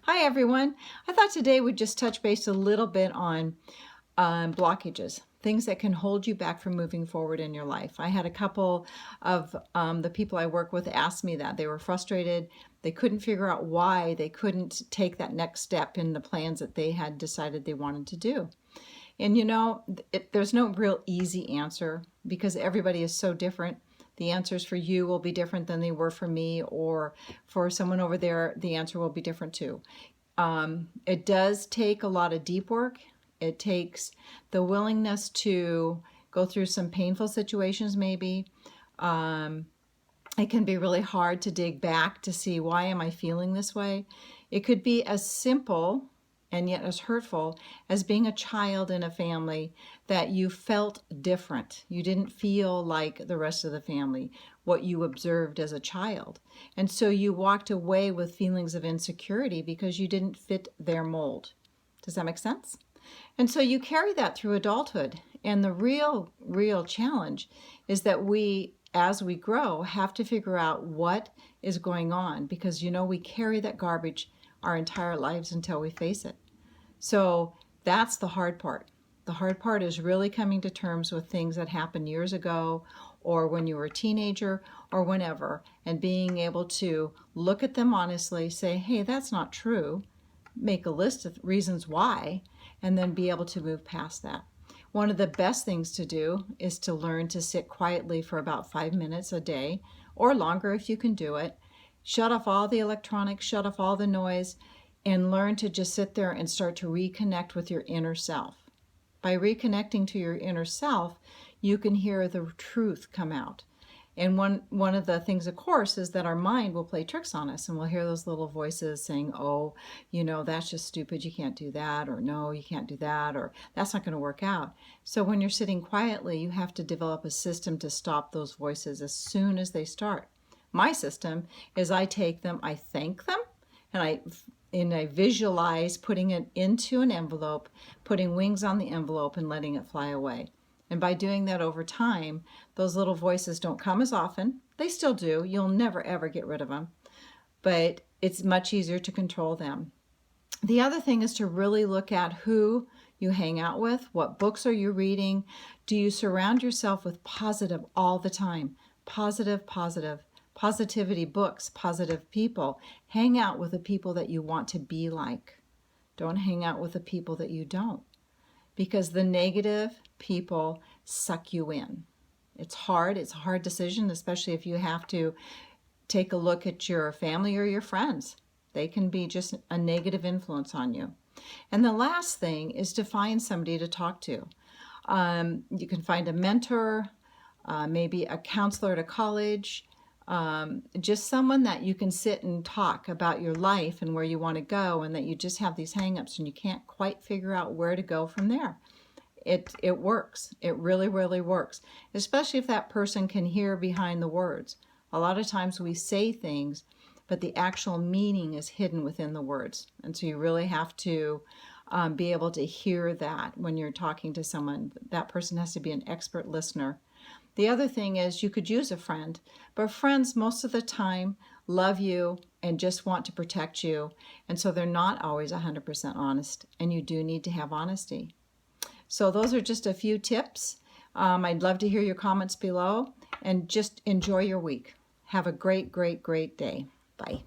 Hi everyone. I thought today we'd just touch base a little bit on blockages, things that can hold you back from moving forward in your life. I had a couple of the people I work with ask me that. They were frustrated. They couldn't figure out why they couldn't take that next step in the plans that they had decided they wanted to do. And you know, there's no real easy answer because everybody is so different. The answers for you will be different than they were for me, or for someone over there, the answer will be different too. It does take a lot of deep work. It takes the willingness to go through some painful situations maybe. It can be really hard to dig back to see, why am I feeling this way? It could be as simple and yet as hurtful as being a child in a family that you felt different. You didn't feel like the rest of the family, what you observed as a child. And so you walked away with feelings of insecurity because you didn't fit their mold. Does that make sense? And so you carry that through adulthood. And the real challenge is that we, as we grow, have to figure out what is going on, because you know we carry that garbage our entire lives until we face it. So that's the hard part. The hard part is really coming to terms with things that happened years ago, or when you were a teenager, or whenever, and being able to look at them honestly, say, hey, that's not true, make a list of reasons why, and then be able to move past that. One of the best things to do is to learn to sit quietly for about 5 minutes a day, or longer if you can do it. Shut off all the electronics, shut off all the noise, and learn to just sit there and start to reconnect with your inner self. By reconnecting to your inner self, you can hear the truth come out. And one of the things, of course, is that our mind will play tricks on us, and we'll hear those little voices saying, oh, you know, that's just stupid, you can't do that, or no, you can't do that, or that's not going to work out. So when you're sitting quietly, you have to develop a system to stop those voices as soon as they start. My system is I take them, I thank them, and I visualize putting it into an envelope, putting wings on the envelope, and letting it fly away. And by doing that over time, those little voices don't come as often. They still do. You'll never, ever get rid of them. But it's much easier to control them. The other thing is to really look at who you hang out with. What books are you reading? Do you surround yourself with positive all the time? Positive. Positivity books, positive people. Hang out with the people that you want to be like. Don't hang out with the people that you don't, because the negative people suck you in. It's hard. It's a hard decision, especially if you have to take a look at your family or your friends. They can be just a negative influence on you. And the last thing is to find somebody to talk to. You can find a mentor, maybe a counselor at a college, just someone that you can sit and talk about your life and where you want to go, and that you just have these hang-ups and you can't quite figure out where to go from there. It works. It really works, especially if that person can hear behind the words. A lot of times we say things, but the actual meaning is hidden within the words. And so you really have to be able to hear that when you're talking to someone. That person has to be an expert listener. The other thing is, you could use a friend, but friends most of the time love you and just want to protect you. And so they're not always 100% honest, and you do need to have honesty. So those are just a few tips. I'd love to hear your comments below, and just enjoy your week. Have a great day. Bye.